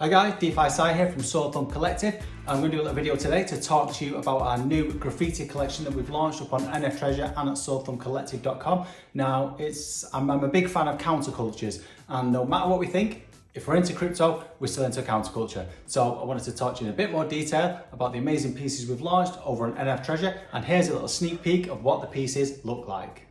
Hi guys, DeFi Sai here from Soulthumb Collective. I'm going to do a little video today to talk to you about our new graffiti collection that we've launched up on NF Treasure and at soulthumbcollective.com. Now, I'm a big fan of countercultures, and no matter what we think, if we're into crypto, we're still into counterculture. So I wanted to talk to you in a bit more detail about the amazing pieces we've launched over on NF Treasure, and here's a little sneak peek of what the pieces look like.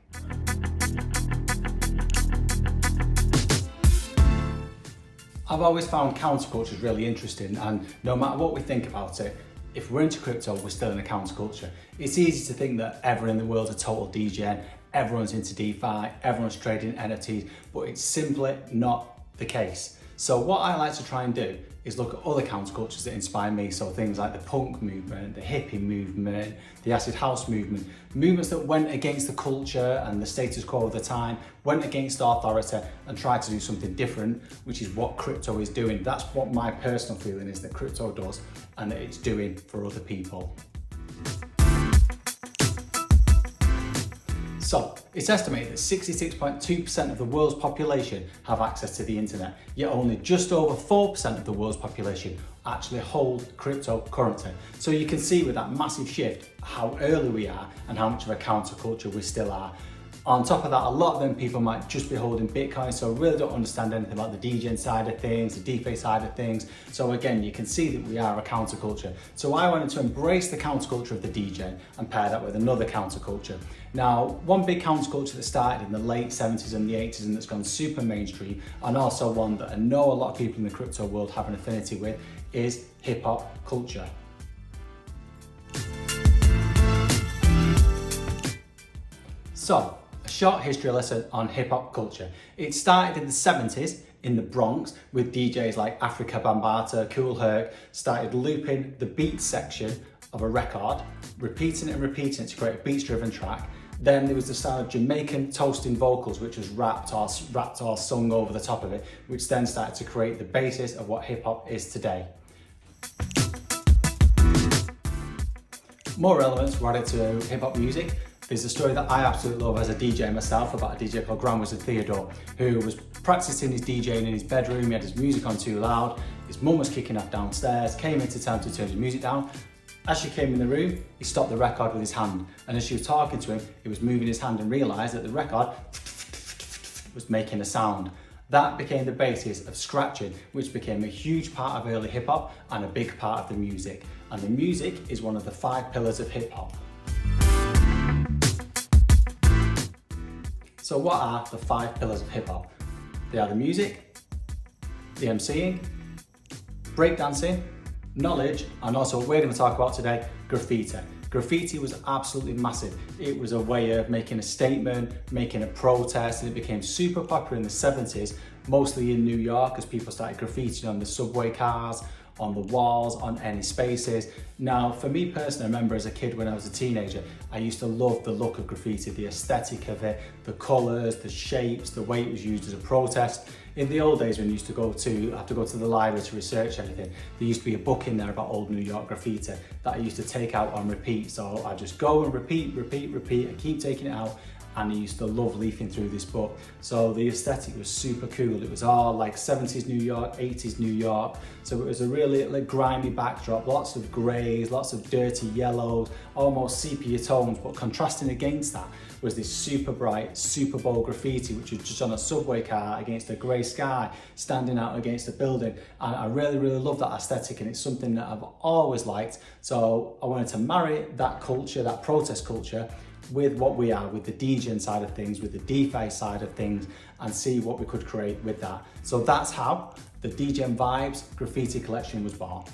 I've always found countercultures really interesting, and no matter what we think about it, if we're into crypto, we're still in a counterculture. It's easy to think that everyone in the world's a total dgen, everyone's into DeFi, everyone's trading NFTs, but it's simply not the case. So what I like to try and do is look at other countercultures that inspire me. So things like the punk movement, the hippie movement, the acid house movement, movements that went against the culture and the status quo of the time, went against authority and tried to do something different, which is what crypto is doing. That's what my personal feeling is that crypto does and that it's doing for other people. So, it's estimated that 66.2% of the world's population have access to the internet, yet only just over 4% of the world's population actually hold cryptocurrency. So you can see with that massive shift how early we are and how much of a counterculture we still are. On top of that, a lot of them people might just be holding Bitcoin, so really don't understand anything about the dgen side of things, the DeFi side of things. So again, you can see that we are a counterculture. So I wanted to embrace the counterculture of the dgen and pair that with another counterculture. Now, one big counterculture that started in the late 70s and the 80s and that's gone super mainstream, and also one that I know a lot of people in the crypto world have an affinity with, is hip hop culture. So, a short history lesson on hip hop culture. It started in the 70s in the Bronx with DJs like Afrika Bambaataa, Kool Herc started looping the beat section of a record, repeating it and repeating it to create a beats driven track. Then there was the style of Jamaican toasting vocals, which was rapped or sung over the top of it, which then started to create the basis of what hip hop is today. More relevance added to hip hop music. There's a story that I absolutely love as a DJ myself about a DJ called Grand Wizard Theodore, who was practicing his DJing in his bedroom. He had his music on too loud. His mum was kicking off downstairs, came into town to turn his music down. As she came in the room, he stopped the record with his hand. And as she was talking to him, he was moving his hand and realised that the record was making a sound. That became the basis of scratching, which became a huge part of early hip hop and a big part of the music. And the music is one of the 5 pillars of hip hop. So what are the 5 pillars of hip hop? They are the music, the MCing, breakdancing, knowledge, and also what we're going to talk about today, graffiti. Graffiti was absolutely massive. It was a way of making a statement, making a protest, and it became super popular in the 70s, mostly in New York as people started graffitiing on the subway cars, on the walls, on any spaces. Now, for me personally, I remember as a kid when I was a teenager, I used to love the look of graffiti, the aesthetic of it, the colours, the shapes, the way it was used as a protest. In the old days when you used to have to go to the library to research anything, there used to be a book in there about old New York graffiti that I used to take out on repeat. So I just go and repeat, I keep taking it out. And I used to love leafing through this book. So the aesthetic was super cool. It was all like 70s New York, 80s New York. So it was a really grimy backdrop, lots of greys, lots of dirty yellows, almost sepia tones, but contrasting against that was this super bright, super bold graffiti, which was just on a subway car against a grey sky, standing out against a building. And I really, really love that aesthetic, and it's something that I've always liked. So I wanted to marry that culture, that protest culture, with what we are, with the dgen side of things, with the DeFi side of things, and see what we could create with that. So that's how the Degen Vibes graffiti collection was born.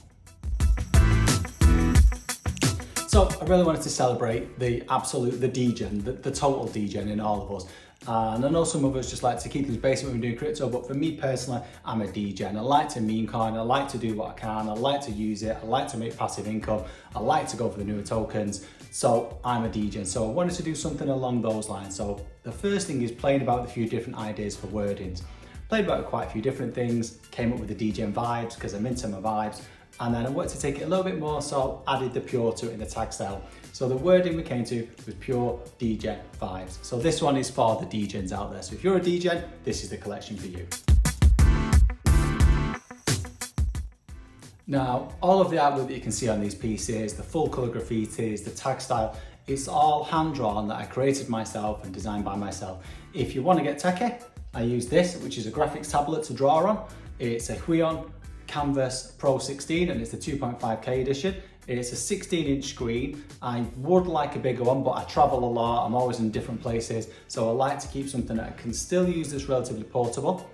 So I really wanted to celebrate the degen, the total degen in all of us. And I know some of us just like to keep things basic when we do crypto, but for me personally, I'm a degen. I like to meme coin, I like to do what I can, I like to use it, I like to make passive income, I like to go for the newer tokens. So I'm a degen. So I wanted to do something along those lines. So the first thing is playing about with a few different ideas for wordings. Played about with quite a few different things, came up with the Degen Vibes because I'm into my vibes. And then I wanted to take it a little bit more, so added the pure to it in the tag style. So the wording we came to was pure Degen Vibes. So this one is for the degens out there. So if you're a degen, this is the collection for you. Now, all of the artwork that you can see on these pieces, the full colour graffitis, the tag style, it's all hand-drawn that I created myself and designed by myself. If you want to get techie, I use this, which is a graphics tablet to draw on. It's a Huion Canvas Pro 16 and it's the 2.5K edition. It's a 16-inch screen. I would like a bigger one, but I travel a lot, I'm always in different places, so I like to keep something that I can still use that's relatively portable,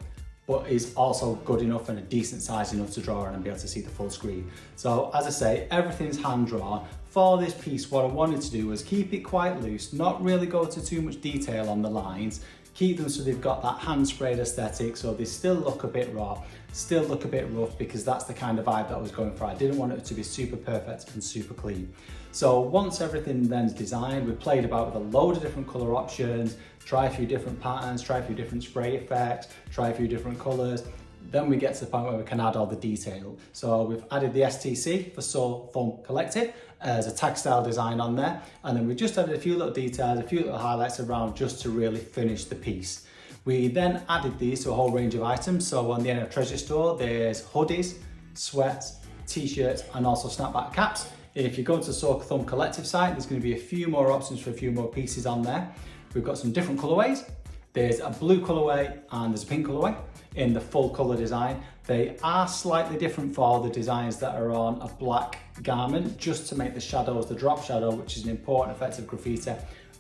but is also good enough and a decent size enough to draw on and be able to see the full screen. So as I say, everything's hand drawn. For this piece, what I wanted to do was keep it quite loose, not really go into too much detail on the lines, keep them so they've got that hand sprayed aesthetic, so they still look a bit raw, still look a bit rough, because that's the kind of vibe that I was going for. I didn't want it to be super perfect and super clean. So once everything then's designed, we played about with a load of different color options, try a few different patterns, try a few different spray effects, try a few different colors. Then we get to the point where we can add all the detail. So we've added the STC for So Fun Collective as a tag style design on there. And then we just added a few little details, a few little highlights around just to really finish the piece. We then added these to a whole range of items. So on the NF Treasure store, there's hoodies, sweats, t-shirts, and also snapback caps. If you go to the So Fun Collective site, there's going to be a few more options for a few more pieces on there. We've got some different colorways. There's a blue colorway and there's a pink colorway in the full color design. They are slightly different for the designs that are on a black garment, just to make the shadows, the drop shadow, which is an important effect of graffiti,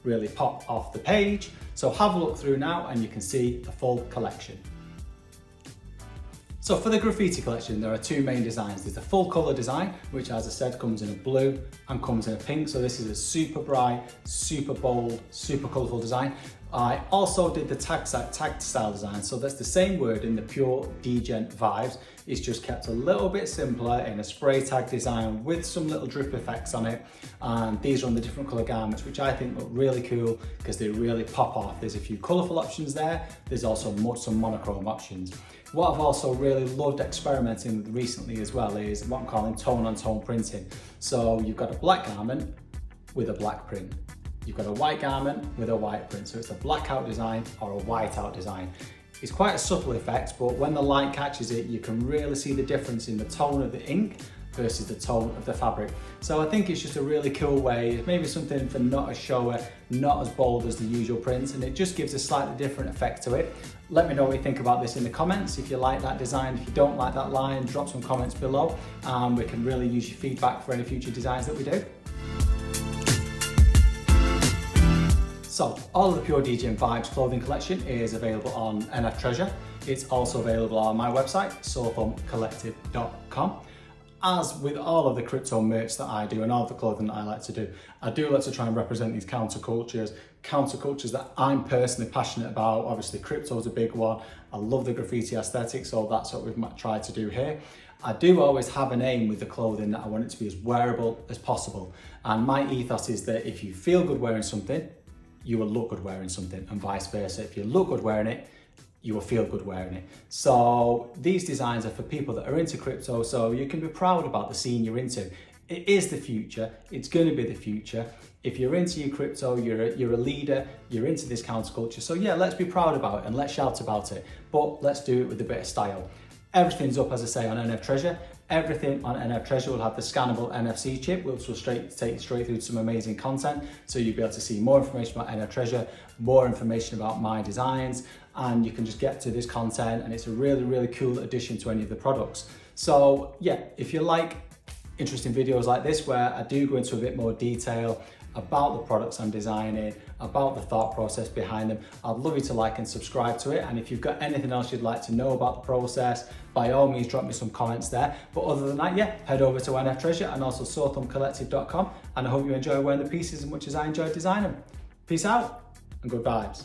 really pop off the page. So have a look through now and you can see the full collection. So for the graffiti collection, there are two main designs. There's the full color design, which as I said, comes in a blue and comes in a pink. So this is a super bright, super bold, super colorful design. I also did the tag style design. So that's the same word in the pure Degen Vibes. It's just kept a little bit simpler in a spray tag design with some little drip effects on it. And these are on the different color garments, which I think look really cool because they really pop off. There's a few colorful options there. There's also some monochrome options. What I've also really loved experimenting with recently as well is what I'm calling tone on tone printing. So you've got a black garment with a black print. You've got a white garment with a white print. So it's a blackout design or a whiteout design. It's quite a subtle effect, but when the light catches it, you can really see the difference in the tone of the ink versus the tone of the fabric. So I think it's just a really cool way, maybe something for not as showy, not as bold as the usual prints, and it just gives a slightly different effect to it. Let me know what you think about this in the comments. If you like that design, if you don't like that line, drop some comments below. We can really use your feedback for any future designs that we do. So all of the Pure Degen Vibes clothing collection is available on NF Treasure. It's also available on my website, sofuncollective.com. As with all of the crypto merch that I do and all of the clothing that I like to do, I do like to try and represent these countercultures that I'm personally passionate about. Obviously crypto is a big one. I love the graffiti aesthetic, so that's what we've tried to do here. I do always have an aim with the clothing that I want it to be as wearable as possible. And my ethos is that if you feel good wearing something, you will look good wearing something, and vice versa. If you look good wearing it, you will feel good wearing it. So these designs are for people that are into crypto, so you can be proud about the scene you're into. It is the future, it's gonna be the future. If you're into your crypto, you're a leader, you're into this counterculture. So yeah, let's be proud about it and let's shout about it, but let's do it with a bit of style. Everything's up, as I say, on NF Treasure. Everything on NF Treasure will have the scannable NFC chip, which will take you straight through to some amazing content. So you'll be able to see more information about NF Treasure, more information about my designs, and you can just get to this content, and it's a really, really cool addition to any of the products. So yeah, if you like interesting videos like this, where I do go into a bit more detail about the products I'm designing, about the thought process behind them, I'd love you to like and subscribe to it. And if you've got anything else you'd like to know about the process, by all means drop me some comments there. But other than that, yeah, head over to NF Treasure and also sofuncollective.com, and I hope you enjoy wearing the pieces as much as I enjoy designing them. Peace out and good vibes.